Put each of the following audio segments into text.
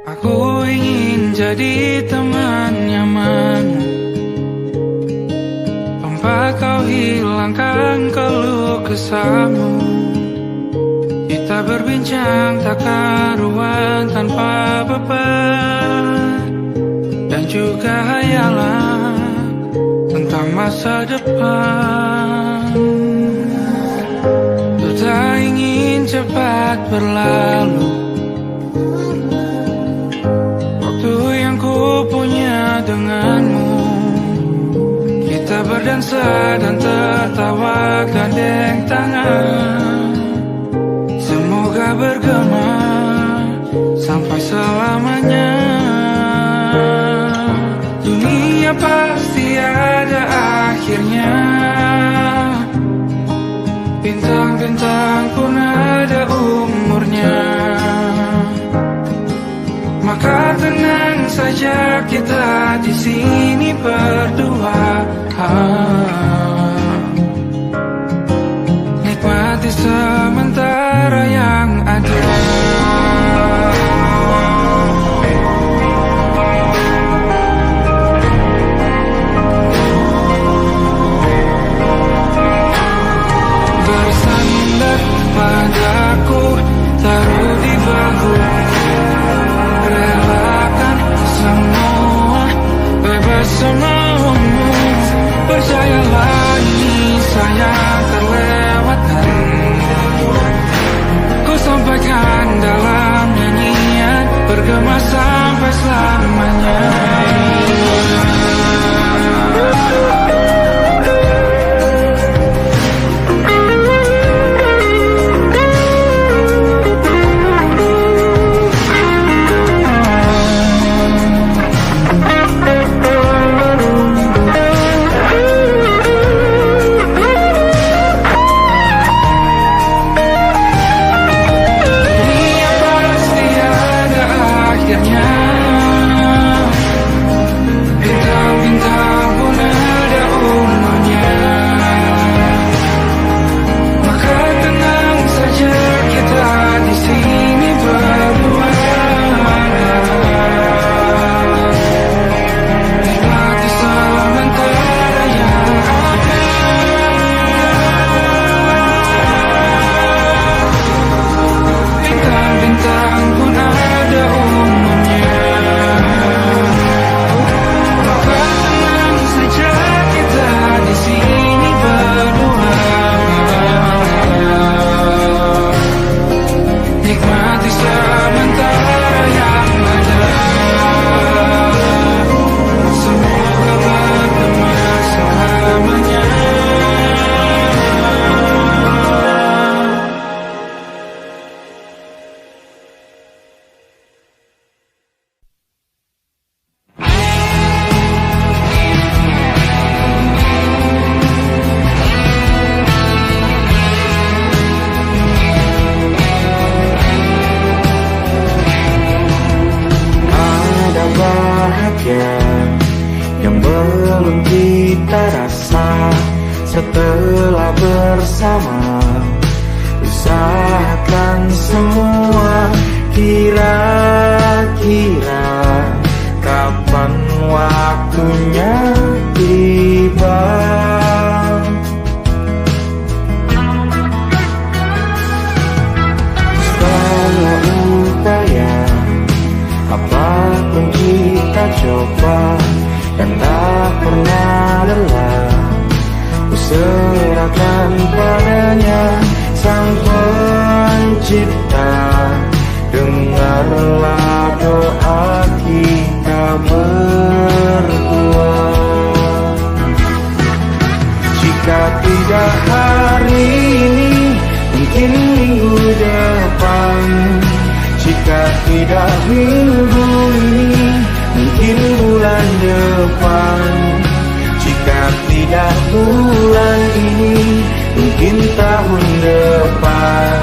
Aku ingin jadi teman nyaman, tempat kau hilangkan keluh kesahmu. Kita berbincang tak karuan tanpa beban, dan juga hayalan tentang masa depan. Ku tak ingin cepat berlalu waktu yang ku punya denganmu. Kita berdansa dan tertawa gandeng tangan, semoga bergema sampai selamanya. Dunia pasti ada akhirnya, bintang-bintang pun ada umurnya. Maka tenang saja kita di sini berdua, nikmati sementara yang ada. Bersandar padaku, taruh di bahu, relakan semua, bebas semaumu. Percayalah ini sayang terlewatkan, ku sampaikan dalam nyanyian, bergema sampai selamanya. Yang belum kita rasa setelah bersama, usahakan semua. Kira-kira kapan waktunya tiba? Setelah upaya apapun kita coba, dan tak pernah lelah, ku serahkan padanya Sang Pencipta. Dengarlah doa kita berdua. Jika tidak hari ini, mungkin minggu depan. Jika tidak minggu ini, mungkin bulan depan. Jika tidak bulan ini, mungkin tahun depan.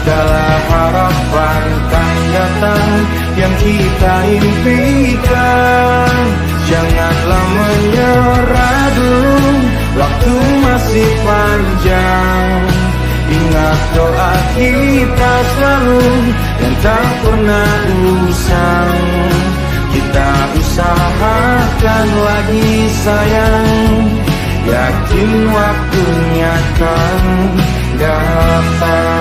Segala harapan kan datang yang kita impikan. Janganlah menyerah dulu, waktu masih panjang. Ingat doa kita selalu yang tak pernah usang. Kita usahakan lagi sayang, yakin waktunya kan datang.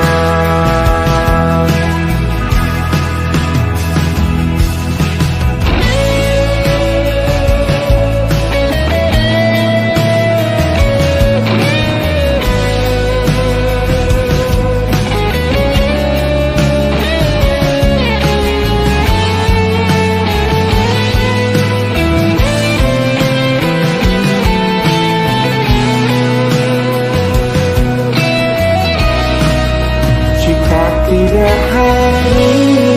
Tidak hari ini,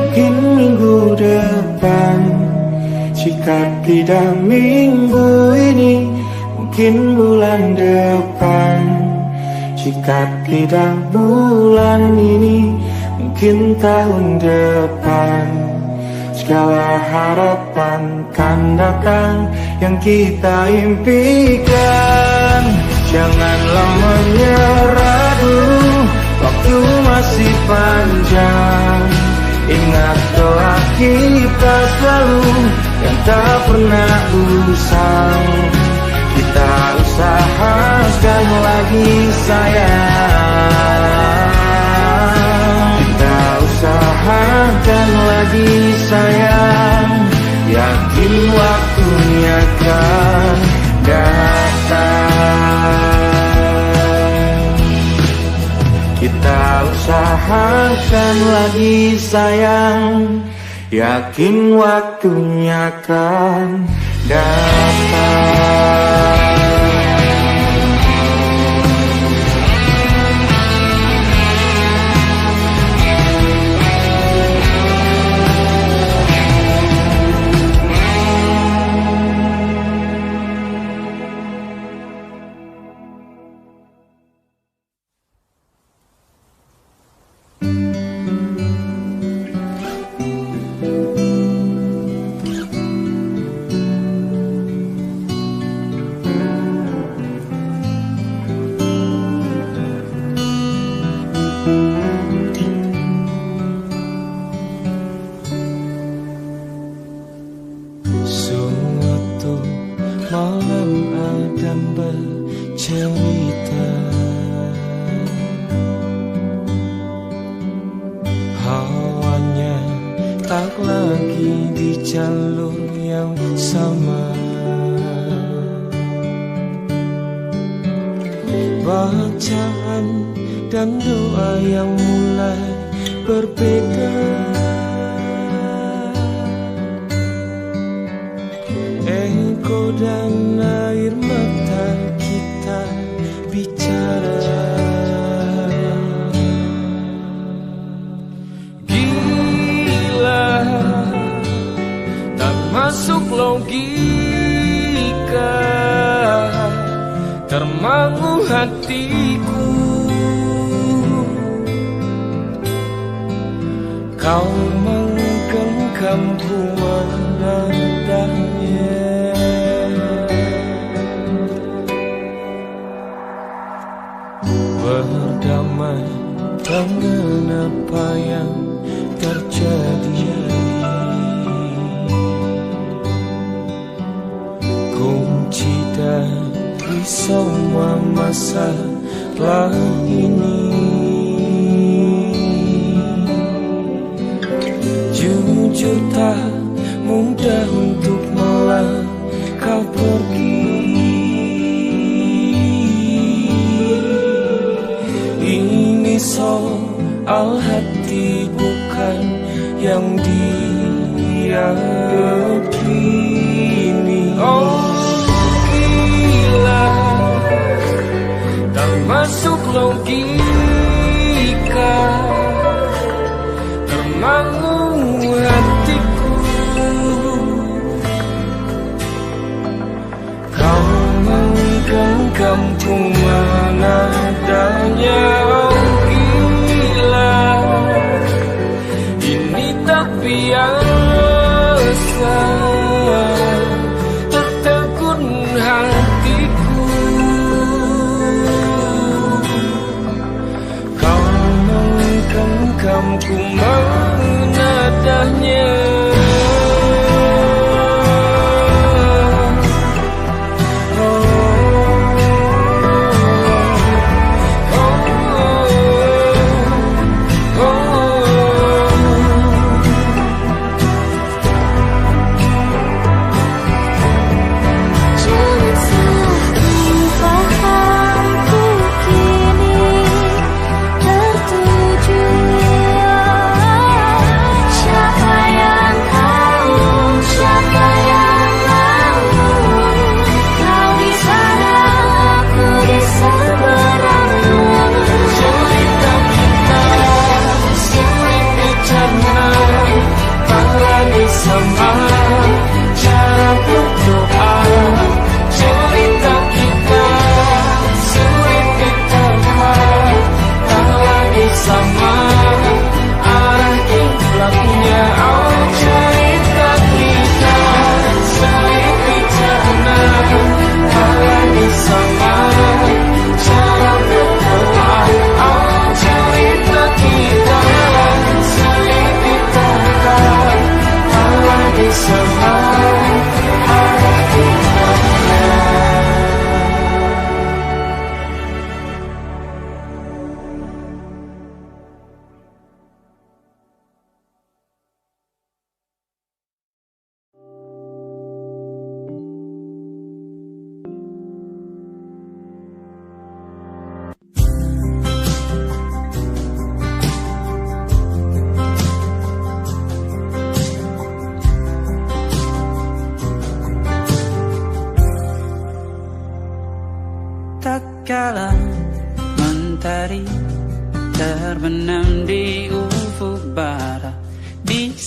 mungkin minggu depan. Jika tidak minggu ini, mungkin bulan depan. Jika tidak bulan ini, mungkin tahun depan. Segala harapan kan datang yang kita impikan. Janganlah menyerah dulu, waktu masih panjang. Ingat doa kita selalu yang tak pernah usang. Kita usahakan lagi sayang. Kita usahakan lagi sayang, yakin waktunya kan datang. Kita usahakan lagi sayang, yakin waktunya kan datang.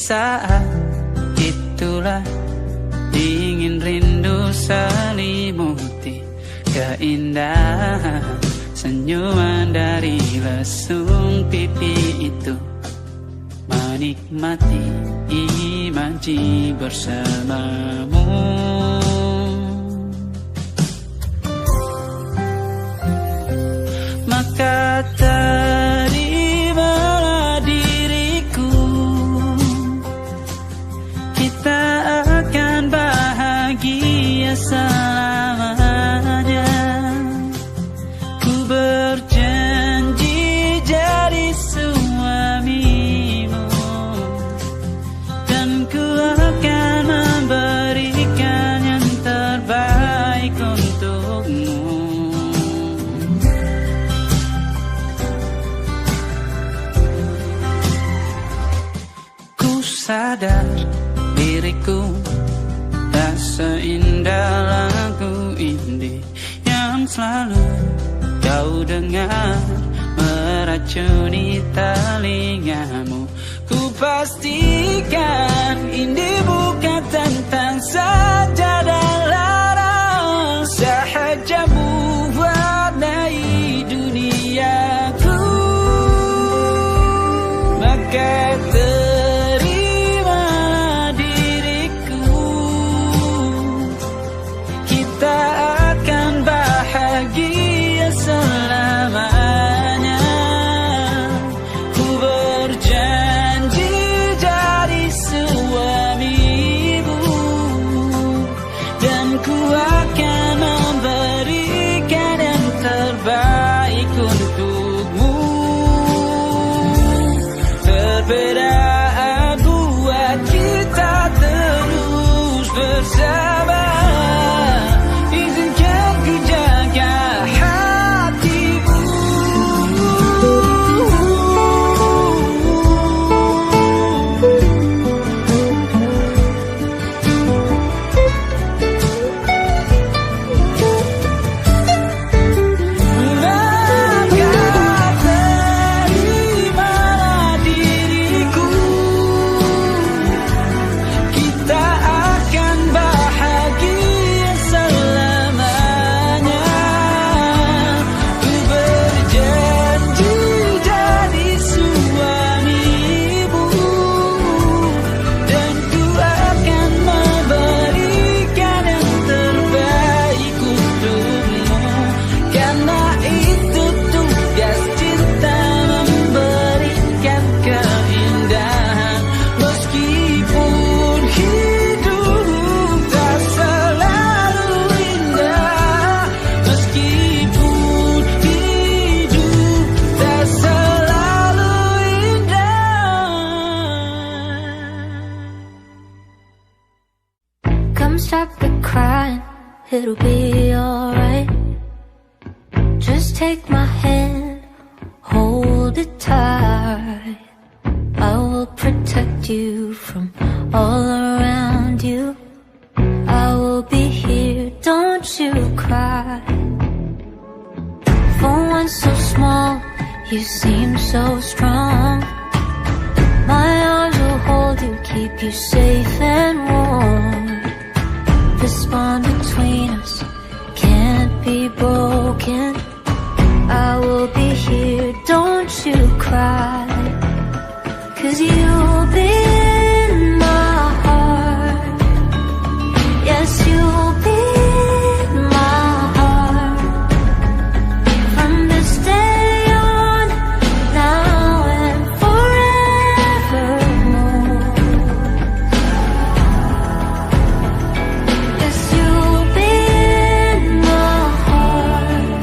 saat itulah dingin rindu selimuti keindahan senyuman dari lesung pipi itu. Menikmati imaji bersamamu. Maka terimalah diriku, kita akan bahagia selamanya. Ku berjanji jadi suamimu, dan ku akan memberikan yang terbaik untukmu. Sadar diriku tak seindah lagu indie yang selalu kau dengar meracuni telingamu. Ku pastikan indie bukan tentang sajadah larang, sahaja mewarnai duniaku. Maka bahagia selamanya. Ku berjanji jadi suamimu, dan ku akan memberikan yang terbaik untukmu. Perbedaan buat kita terus bersama. It'll be alright. Just take my hand, hold it tight. I will protect you from all around you. I will be here, don't you cry. For one so small, you seem so strong. My arms will hold you, keep you safe and warm. This bond between us can't be broken. I will be here, don't you cry. 'Cause you'll be in my heart. Yes, you'll be in my heart. From this day on, now and forevermore. Yes, you'll be in my heart.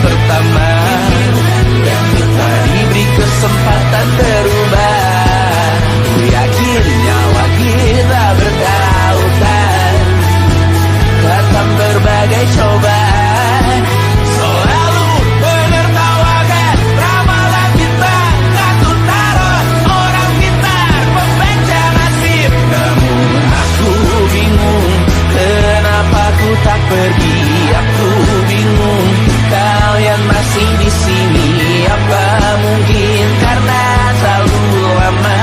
pertama yang kita diberi kesempatan berubah. Ku yakin nyawa kita bertautan akan berbagai cobaan. Selalu menertawakan ramalan kita, aku taruh orang pintar membaca nasib. Namun aku bingung, kenapa ku tak pergi? Aku bingung, kalian masih di sini. Apa mungkin karena terlalu lama?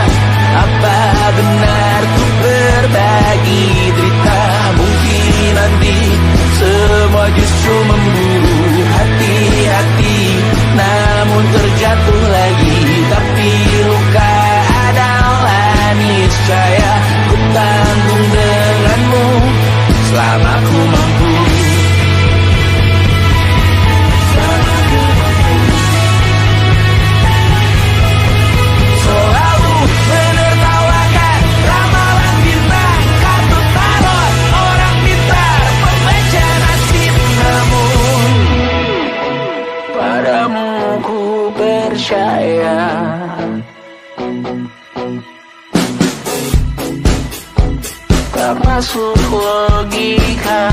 Apa benar ku berbagi derita? Mungkin nanti semua justru memburu hati-hati, namun terjatuh lagi. Tapi luka adalah niscaya, ku tanggung denganmu selama ku mampu. Selalu menertawakan ramalan bintang, kartu tarot orang pintar membaca nasib. Namun padamu ku percaya, tak masuk logika.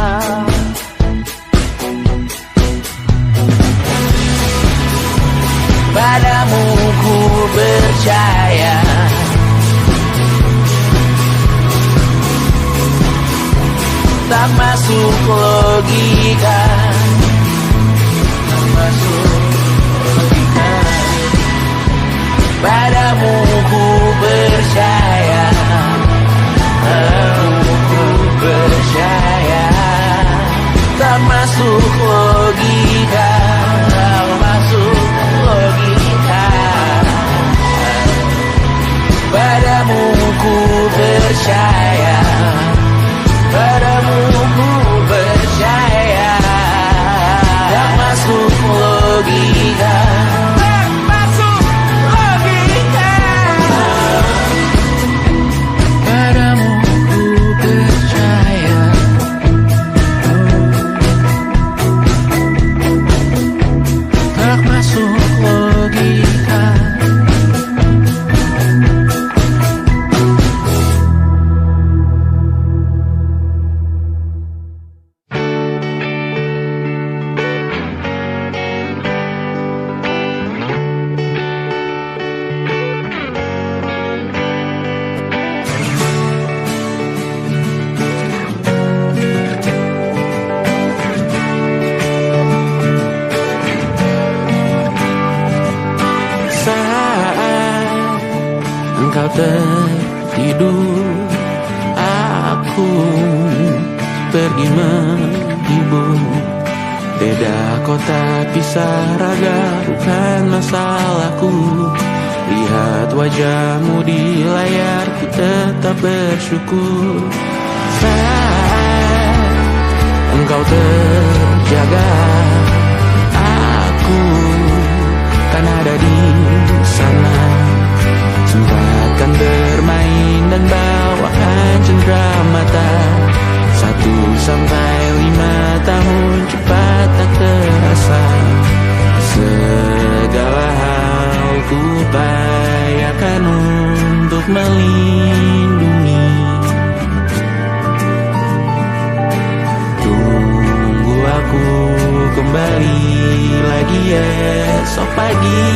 Padamu ku percaya, tak masuk logika. Tak masuk logika. Padamu ku percaya, padamu ku percaya, tak masuk logika. Tak masuk logika. Padamu ku percaya, padamu ku percaya, tak masuk logika. Tak masuk logika. Padamu ku percaya, tak masuk logika. Saat engkau tertidur, aku pergi menghibur. Beda kota pisah raga bukan masalahku. Lihat wajahmu di layar, ku tetap bersyukur. Saat engkau terjaga, aku kan ada di sana. Sempatkan bermain dan bawakan cenderamata. 1-5 tahun cepat tak terasa. Segala hal ku upayakan untuk melindungi. Tunggu aku kembali lagi esok pagi.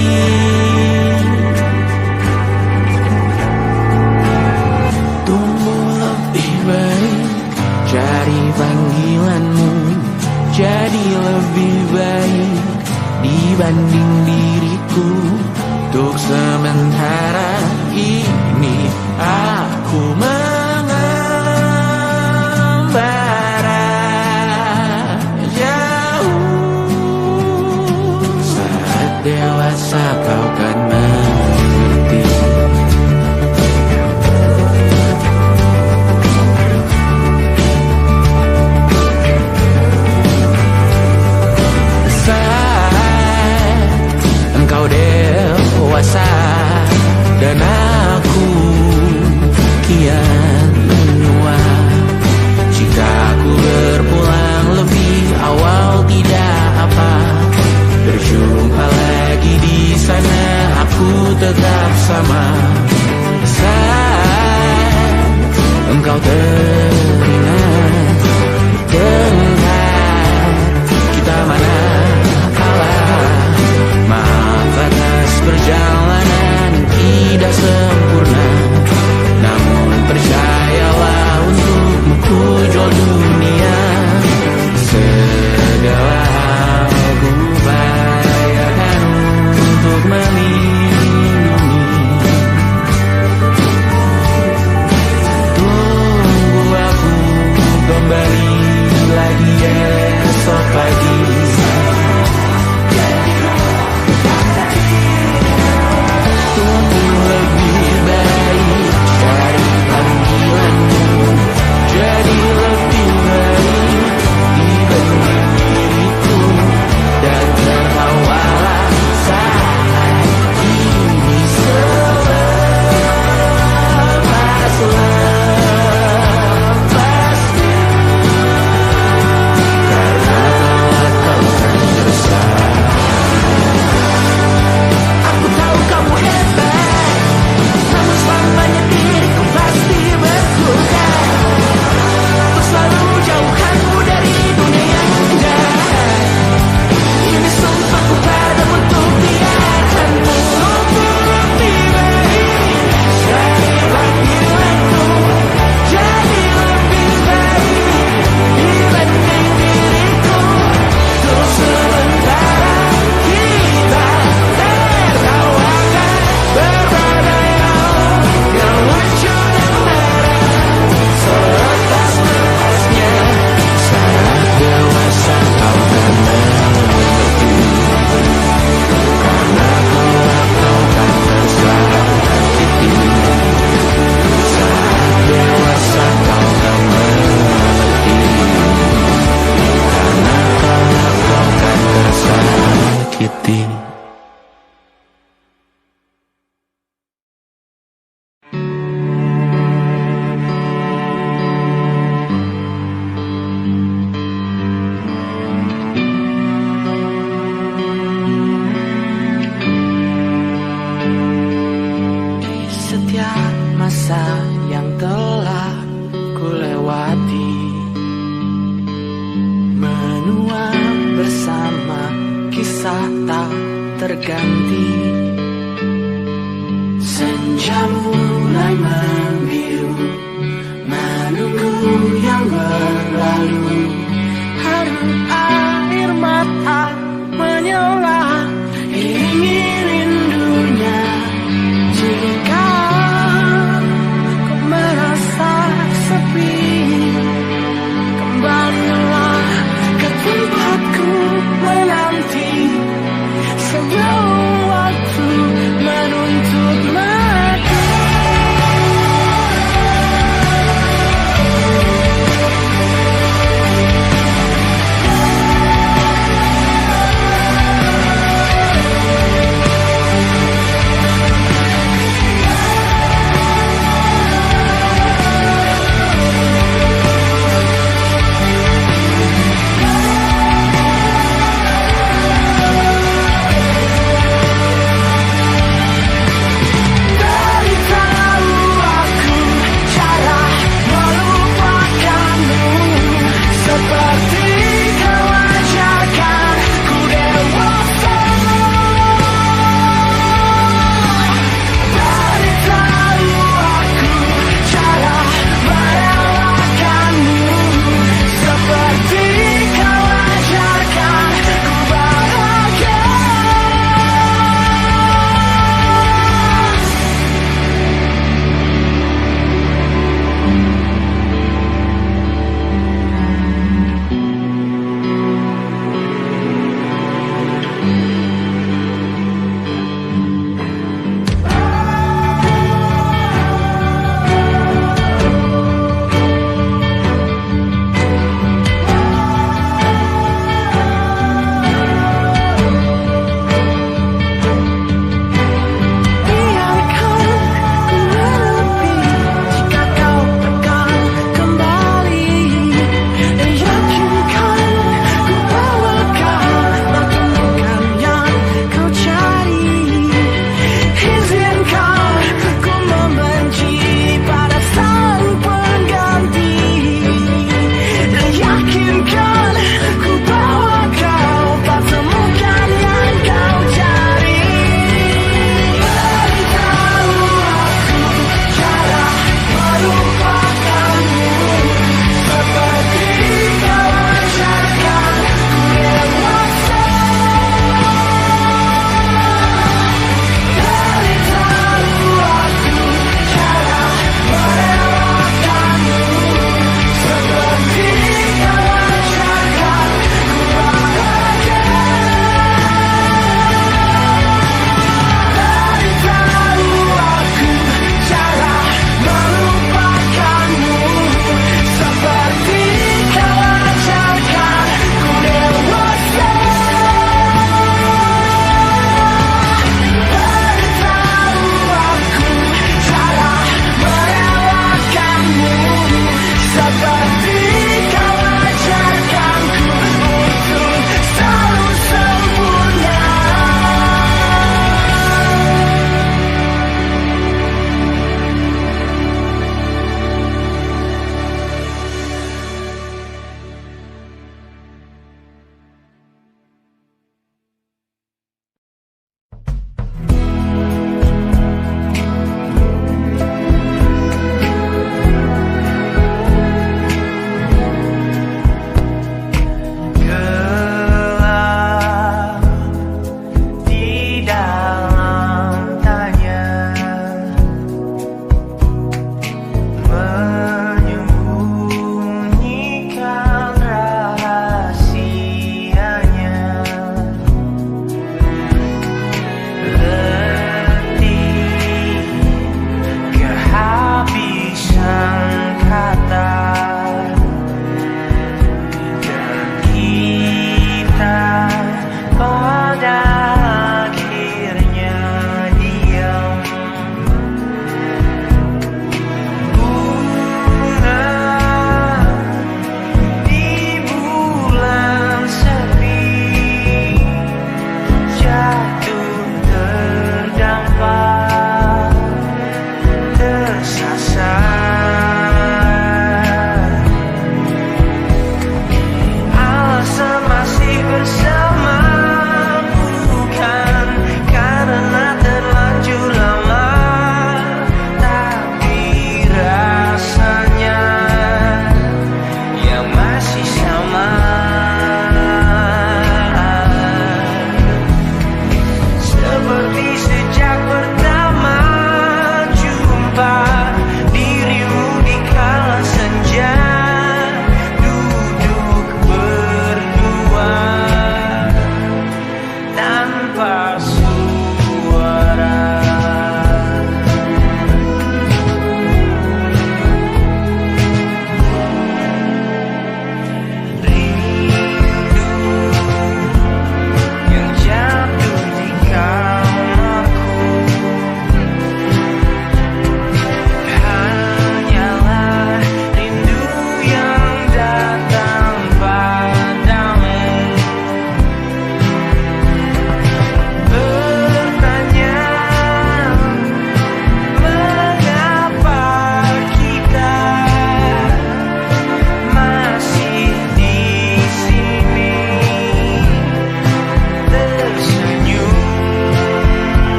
Tunggu lebih baik, cari panggilanmu jadi lebih baik dibanding diriku. Untuk sementara ini aku mengembara jauh. Saat dewasa kau kan mengerti. Engkau dewasa dan aku kian menua. Jika aku berpulang lebih awal tidak apa, bersama. Saat engkau teringat tentang kita mana kalah. Maaf atas perjalanan tidak sempurna, namun percayalah untukmu ku jual dunia. Segala hal ku upayakan untuk melindungi. Tunggu aku kembali lagi esok pagi. Tunggu lebih baik dari panggilanmu, jadi lebih baik dibanding diriku. Dan tertawalah saat ini selepas-lepasnya, karena telah kau kan bersama. Aku tahu kamu hebat, namun selamanya diriku pasti berkurang. Untuk selalu jauhanmu dari dunia yang indah. Ini sumpahku padamu untuk biarkanmu lebih baik dari panggilanku, jadi lebih baik dibanding diriku. Untuk sementara kita tertawakan berbagai hal yang lucu dan marah. Selepas-lepasnya saat dewasa kau kan mengerti, karena kelak kau kan tersakiti. Saat dewasa kau kan mengerti, karena kelak kau kan tersakiti. Setiap masa yang telah ku lewati, menua bersama kisah tak terganti. Senja mulai membiru, menunggu yang berlalu. Haru air mata menyala, iringi rindunya. Jika kau merasa sepi, kembalilah ke tempatku menanti. Sebelum waktu menuntut mati.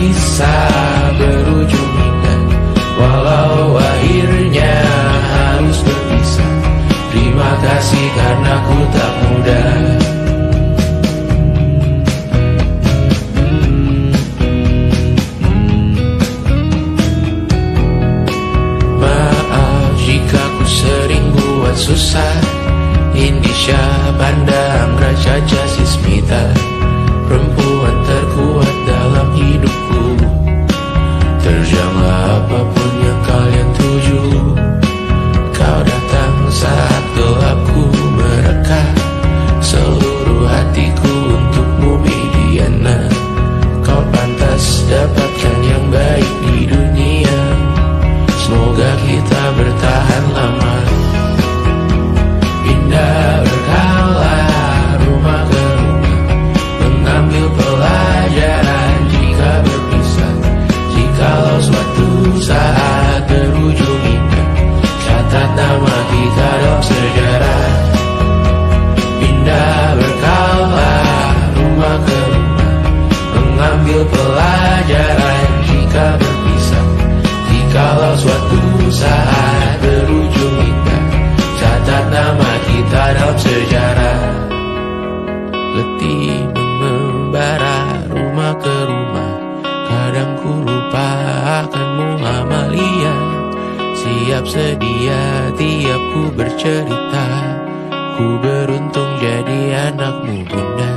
bisa berujung indah, walau akhirnya harus berpisah. Terima kasih karena ku tak mudah. Maaf jika ku sering buat susah. Indonesia, Banda, Anggra, Caca, Sismita, perempuan terkuat dalam hidupku. Terjanglah apapun yang kalian tuju. Kau datang saat gelapku mereka, seluruh hatiku untukmu Mediana. Kau pantas dapatkan yang baik di dunia. Semoga kita bertahan lama. Pindah berkala rumah ke rumah, mengambil pelajaran jika berpisah. Jikalau suatu saat berujung indah, catat nama kita dalam sejarah. Pindah berkala rumah ke rumah, mengambil pelajaran jika berpisah. Jikalau suatu saat berujung indah, catat nama kita dalam sejarah. Letih mengembara rumah ke rumah, kadang ku lupa akanmu Amalia. Siap sedia tiap ku bercerita, ku beruntung jadi anakmu Bunda.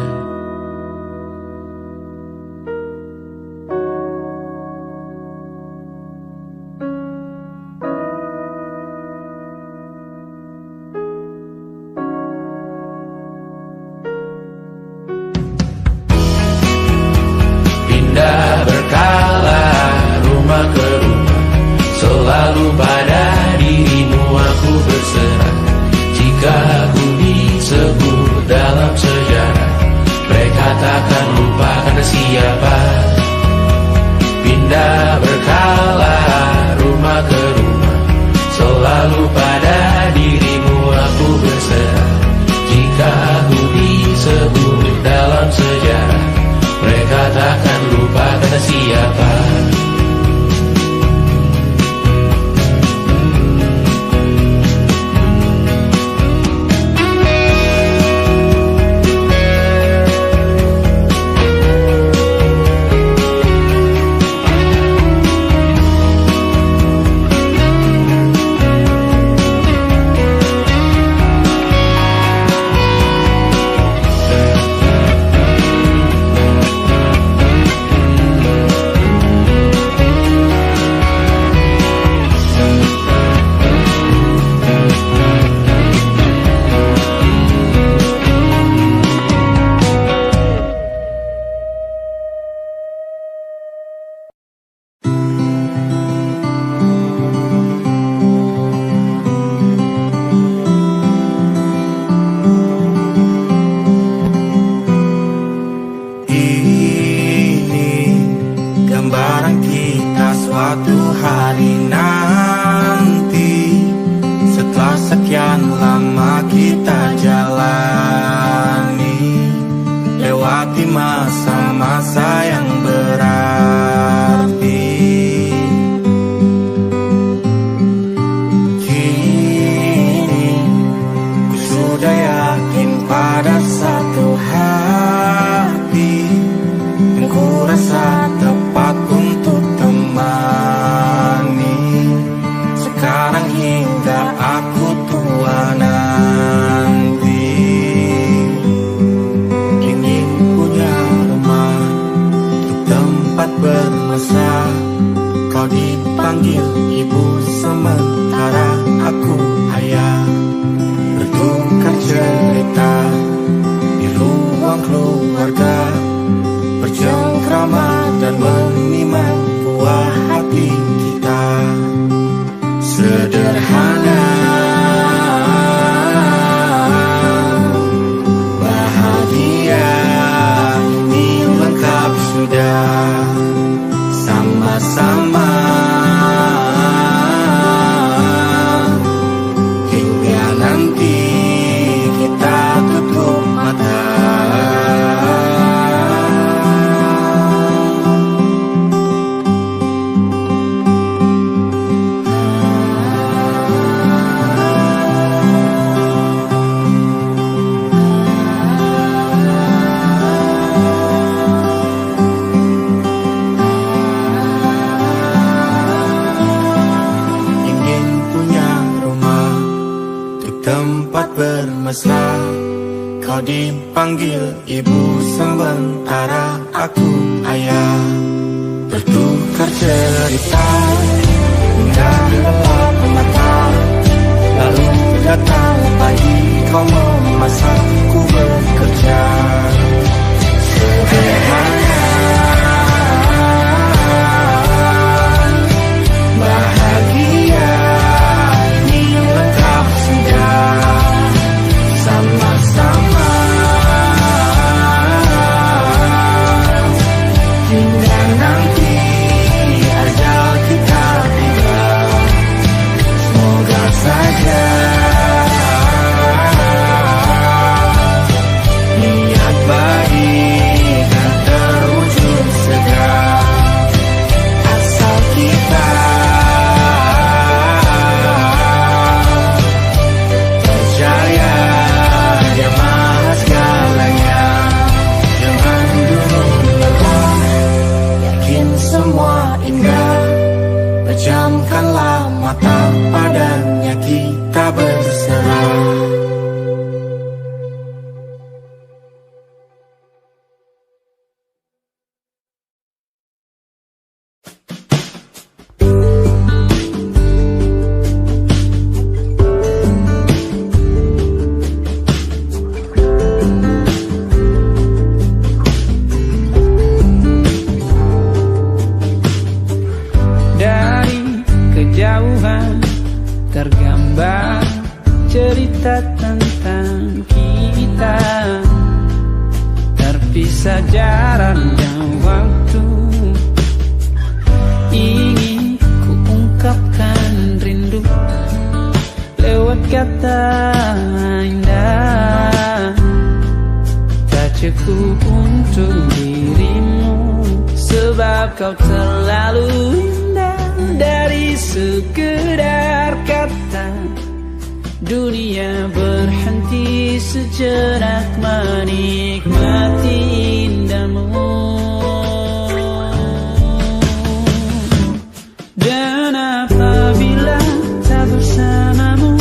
Pindah berkala rumah ke rumah, selalu pada dirimu aku berserah. Jika aku disebut dalam sejarah, mereka takkan lupa karena siapa. Pindah berkala rumah ke rumah, selalu pada dirimu aku berserah. Jika aku disebut dalam sejarah, mereka takkan lupa kata siapa. dipanggil ibu, sementara aku ayah. Bertukar cerita hingga gelap mata, lalu datang pagi kau memasak, ku bekerja. Sederhana, bahagia, ini lengkap sudah sama-sama. Hingga nanti ajal kita tiba, semoga saja niat baik dan terwujud segera, asal kita percaya Dia Maha segalanya. Jangan dulu lelah, yakin semua indah, pejamkanlah mata, padanya kita berserah. Dari kejauhan tergambar cerita tentang kita, terpisah jarak dan waktu. Ingin ku ungkapkan rindu lewat kata indah, tak cukup untuk dirimu, sebab kau terlalu indah. Dari sekedar kata, dunia berhenti sejenak menikmati indahmu. Dan apabila tak bersamamu,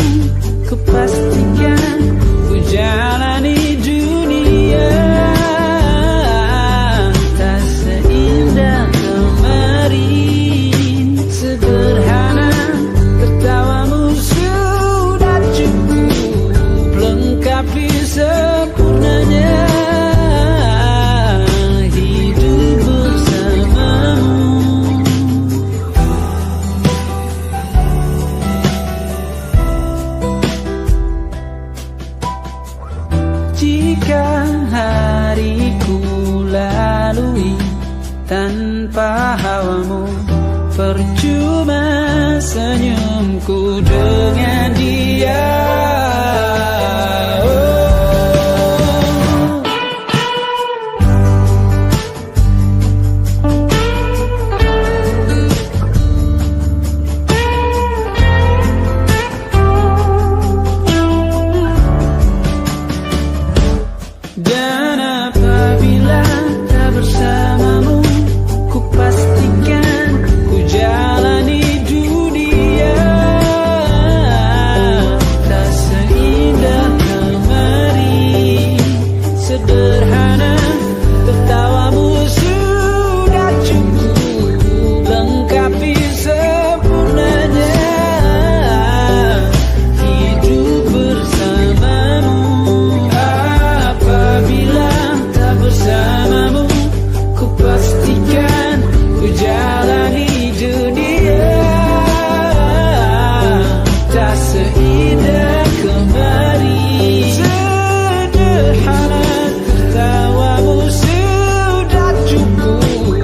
ku pastikan ku jalani dunia tak seindah kemarin. Sederhana, tertawamu sudah cukup lengkapi sempurnanya hidup bersamamu. Jika hariku lalui tanpa hawamu, percuma senyumku dengan dia. Dan apabila tak bersamamu, ku pastikan ku jalani dunia tak seindah kemarin. Sederhana, tertawamu sudah cukup lengkapi sempurnanya hidup bersamamu. Apabila tak bersamamu, ku pastikan ku jalani dunia tak seindah kemarin. Sederhana, tertawamu sudah cukup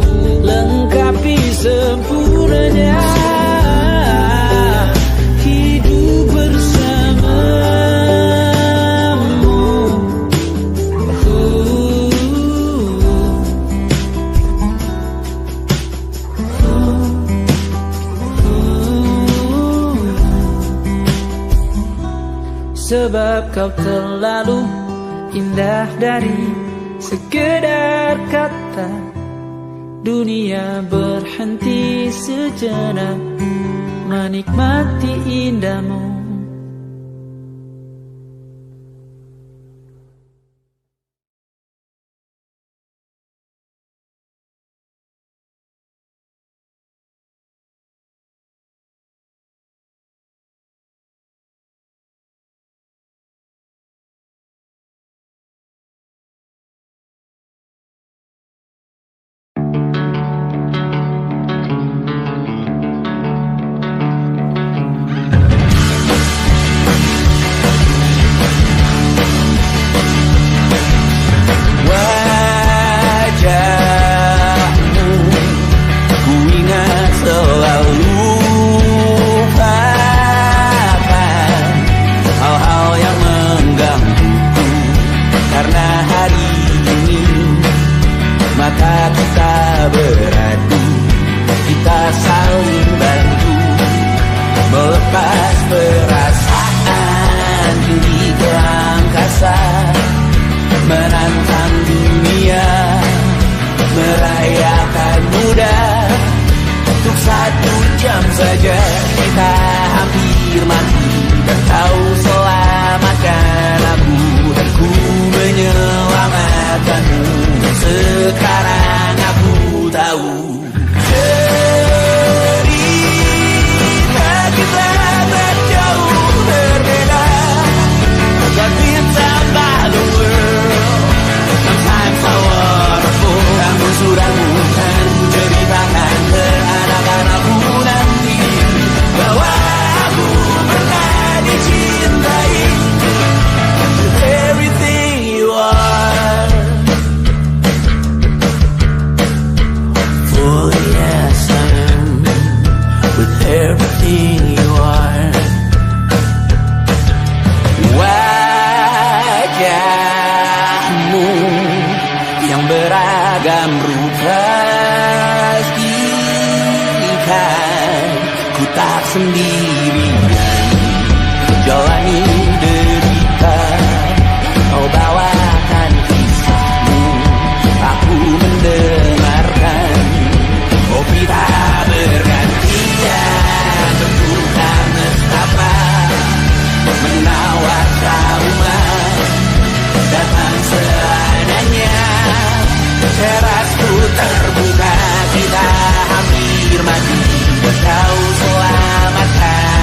lengkapi sempurnanya hidup bersamamu. Sebab kau terlalu indah dari sekedar kata, dunia berhenti sejenak menikmati indahmu. merayakan muda. Untuk 1 jam saja kita hampir mati, dan kau selamatkan aku, dan ku menyelamatkanmu. Sekarang aku tahu cerita kita jauh berbeda, but it's about the world. Sometimes so wonderful. Namun sudah bukan ceritakan ke anak-anakku nanti bahwa aku pernah dicintai. Everything you are, for yes I am, with everything you are. Wajahmu yang beragam rupa pastikan ku tak sendirian jalani derita. Kau bawakan kisahmu, aku mendengarkan. Kopi tak bergantian, bertukar nestapa, menawar trauma, datang seadanya. Terasku terbuka, kita hampir mati, kau selamatkan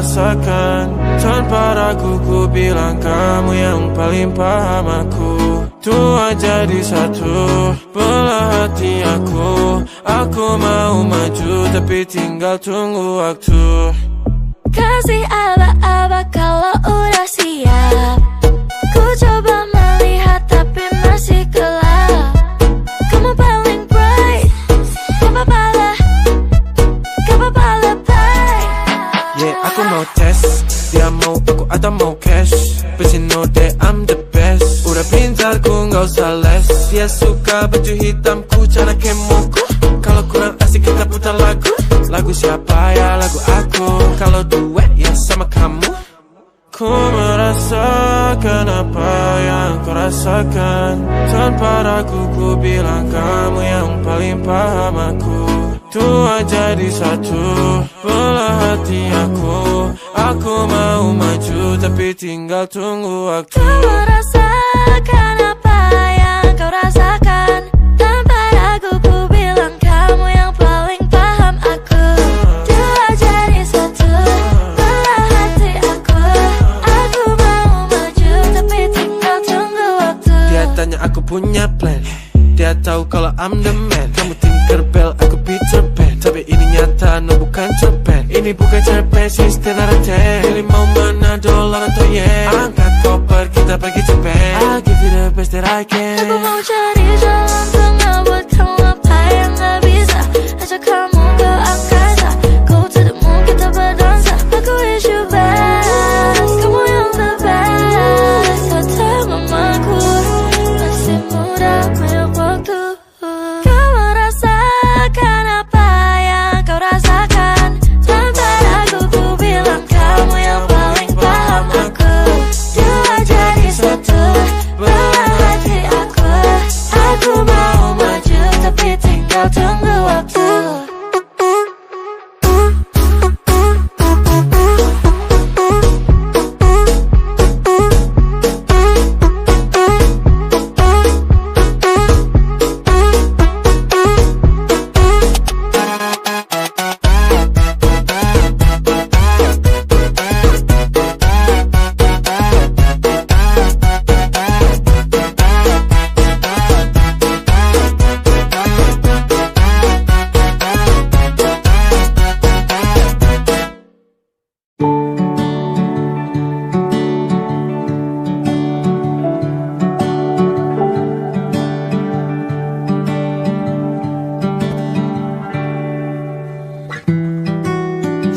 rasakan. Tanpa ragu ku bilang kamu yang paling paham aku. Tua jadi satu, belah hati aku. Aku mau maju tapi tinggal tunggu waktu. Kasih aba-aba kalau udah siap. Ku coba melihat tapi masih gelap. Kamu paling bright, gak apa-apa lebay. Yeah, aku mau tes, dia mau aku atau mau cash. But you know that I'm the best. Udah pintar ku gak usah les. Dia suka baju hitamku, cara kemoku. Kalau kurang asik kita putar lagu. Lagu siapa ya? Lagu aku. Kalau duet ya sama kamu. Ku merasakan apa yang kau rasakan. Tanpa ragu ku bilang kamu yang paling paham aku. Tua jadi satu, belah hati aku. Aku mau maju tapi tinggal tunggu waktu. Ku merasakan apa yang kau rasakan. Tanpa ragu ku bilang kamu yang paling paham aku. Dua jadi satu, belah hati aku. Aku mau maju tapi tinggal tunggu waktu. Dia tanya aku punya plan. Dia tahu kalau I'm the man. Kamu Tinkerbell, aku Peter Pan. Tapi ini nyata, no bukan cerpen. Ini bukan cerpen, sistem narate. Pilih mau mana, dolar atau yen. Angkat koper, kita pergi Japan. I'll give you the best that I can. Aku mau cari jalan tengah buat kamu apa yang gak bisa. Ajak kamu ke angkasa. Go to the moon, kita berdansa. Aku wish you best. Kamu yang the best. Kata mamaku, masih muda, banyak waktu. Kau merasakan apa yang kau rasakan. Tanpa ragu ku bilang kamu yang paling paham aku. Dua jadi satu, belah hati aku. Aku mau maju tapi tinggal tunggu waktu.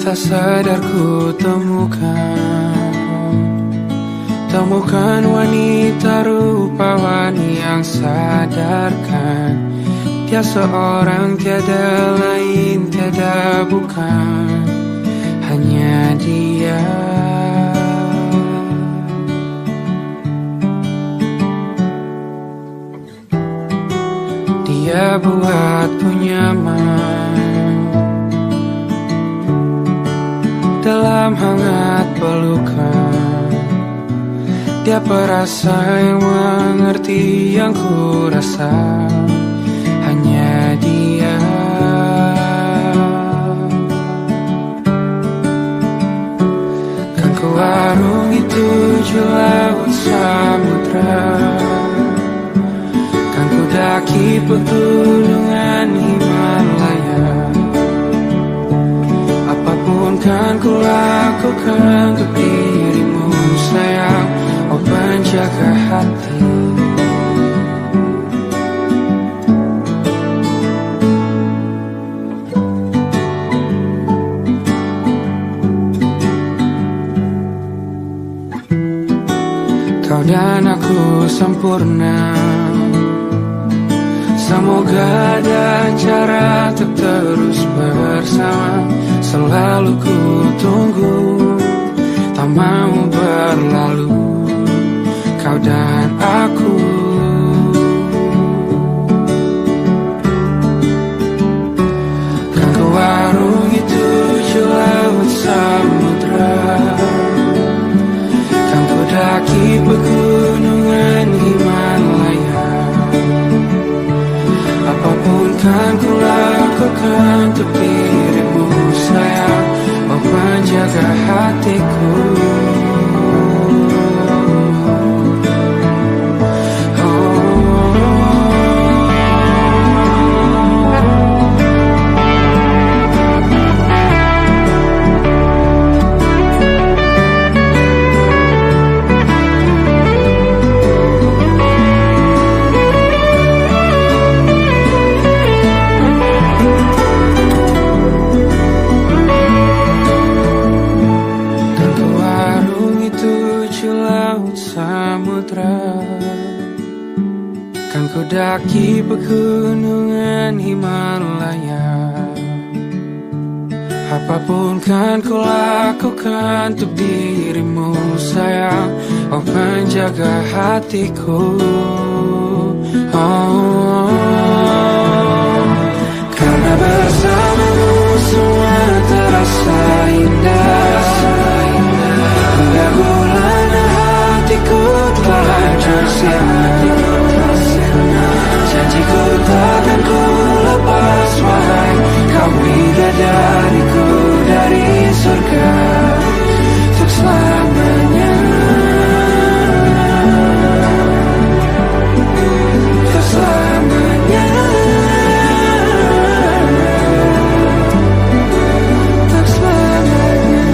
Tak sadar ku temukan wanita rupawan yang sadarkan. Dia seorang tiada lain, tiada bukan, hanya dia. Dia buatku nyaman dalam hangat pelukan. Dia perasa yang mengerti yang ku rasa, hanya dia. Kan ku arungi 7 laut samudra, kan ku daki pegunungan Himalaya. Apapun kan ku lakukan untuk dirimu sayang, oh penjaga hati. Kau dan aku sempurna, semoga ada cara untuk terus bersama. Selalu ku tunggu, tak mau berlalu, kau dan aku. Kan ku arungi 7 laut samudra, kan ku daki pegunungan Himalaya. Apapun kan ku lakukan untuk dirimu sayang, oh penjaga hati. mendaki pegunungan Himalaya. Apapun kan ku lakukan untuk dirimu sayang, oh penjaga hatiku. Oh, karena bersamamu semua terasa indah. Hingga gulana hatiku telah tersirat. Janjiku takkan ku lepas, wahai kau bidadariku dari surga untuk selamanya. Untuk selamanya. Untuk selamanya.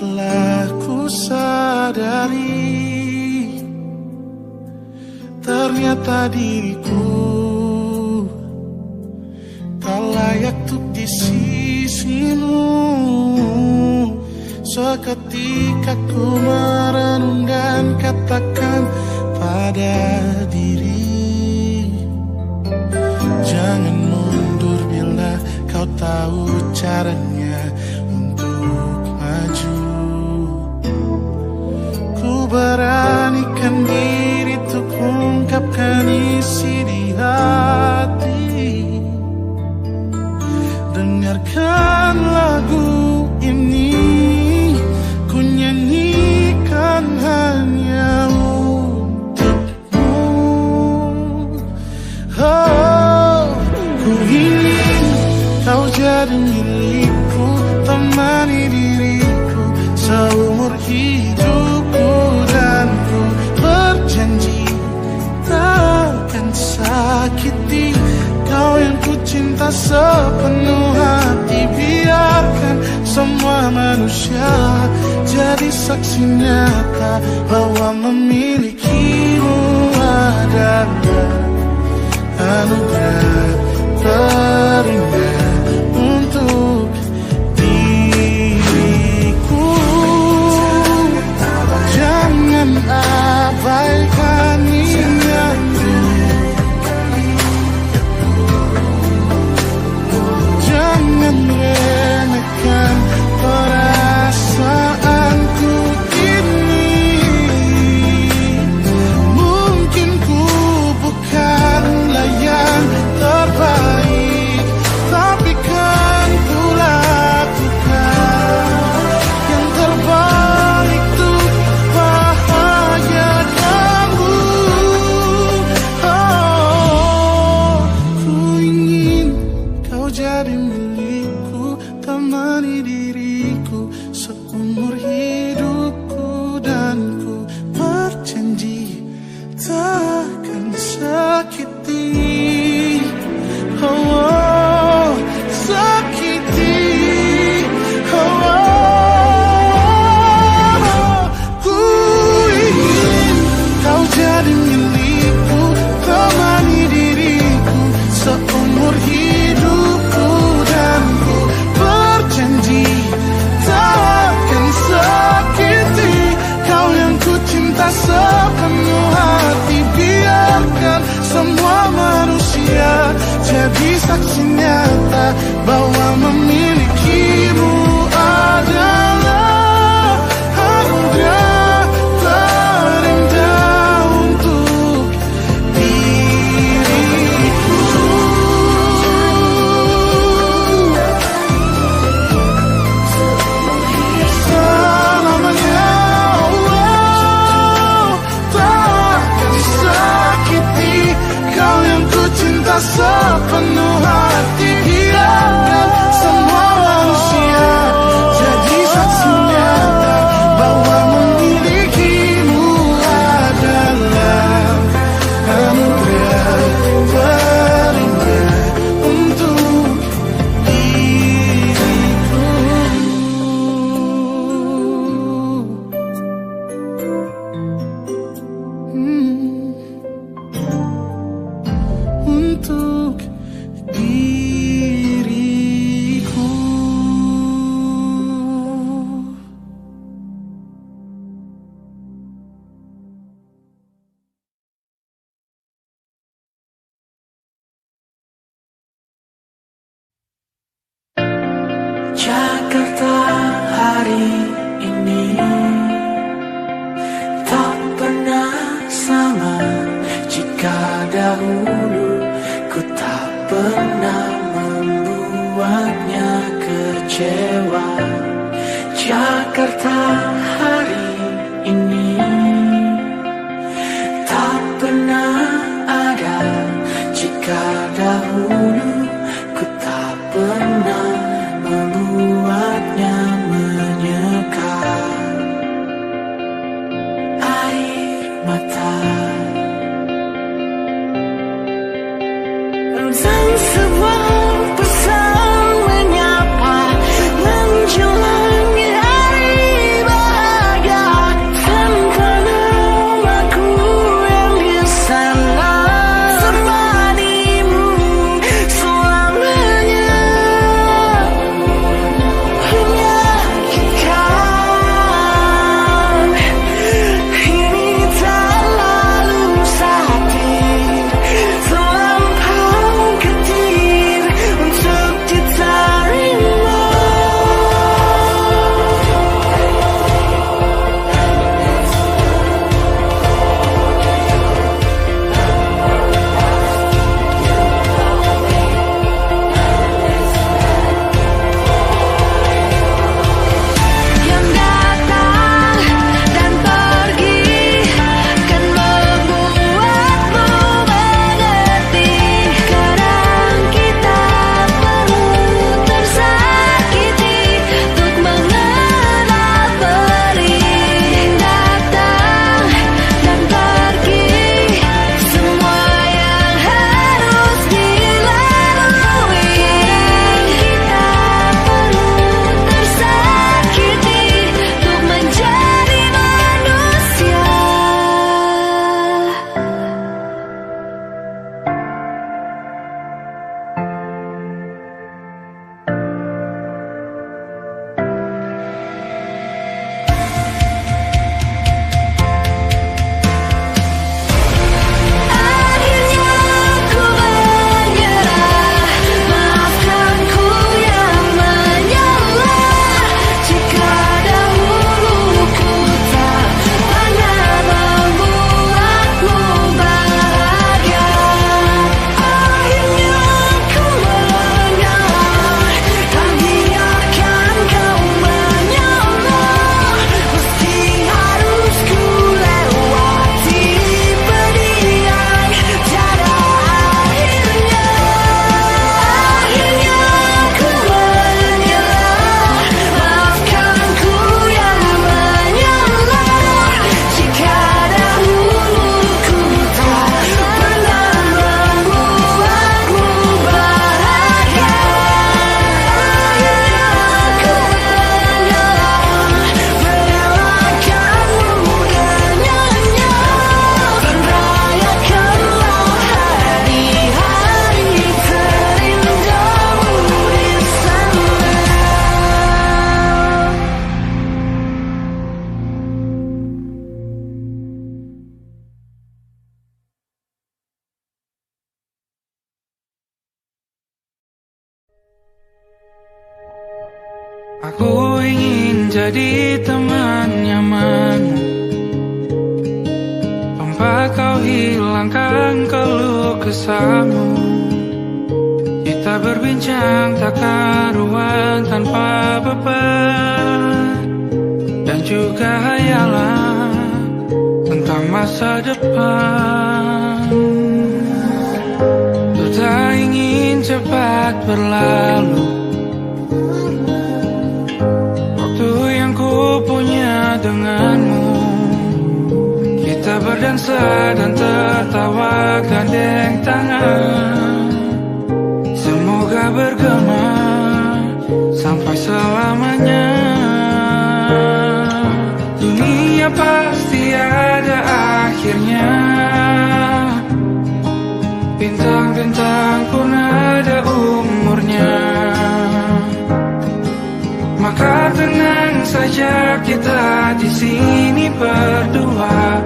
telah ku sadari, ternyata diriku tak layak untuk di sisimu. Seketika ku merenung dan katakan pada diri, jangan mundur bila kau tahu caranya untuk maju. Ku beranikan diri untuk ungkapkan isi di hati. Dengarkan lagu ini, ku nyanyikan hanya untukmu. Oh, ku ingin kau jadi milikku, temani diriku seumur hidupku. Dan ku berjanji takkan sakiti kau yang ku cinta sepenuh hati. Biarkan semua manusia jadi saksi nyata bahwa memilikimu adalah anugerah terindah untuk diriku. Jangan abaikan niatku, jangan remehkan perasaanku ini. Mungkin ku bukanlah yang terbaik, tapi kan ku lakukan yang terbaik untuk bahagiakanmu. Oh, ku ingin kau jadi milikku, temani diriku seumur hidupku. Dan ku berjanji takkan sakiti, oh, sakiti, oh. Ku ingin kau jadi milikku, temani diriku seumur hidupku. Dan ku berjanji takkan sakiti kau yang ku cinta sepenuh hati. Biarkan semua manusia jadi saksi nyata bahwa memilikimu adalah anugerah terindah untuk diriku. Selamanya, oh, takkan sakiti kau yang ku cinta sepenuh hati. Biarkan semua manusia jadi saksi nyata bahwa memilikimu adalah anugerah terindah untuk diriku. Untuk diriku. Jakarta hari ini tak pernah sama. Jika dahulu ku tak pernah membuatnya kecewa. Jakarta hari ini tak pernah ada. Jika dahulu ku tak pernah membuatnya menyekat air mata. Dan sebuah pesan menyapa menjelang hari jadi teman nyaman, tempat kau hilangkan keluh kesahmu. Kita berbincang tak karuan tanpa beban, dan juga hayalan tentang masa depan. Ku tak ingin cepat berlalu waktu yang ku punya denganmu. Kita berdansa dan tertawa gandeng tangan, semoga bergema sampai selamanya. Dunia pasti ada akhirnya, bintang-bintang pun ada umurnya. Maka tenang saja kita di sini berdua.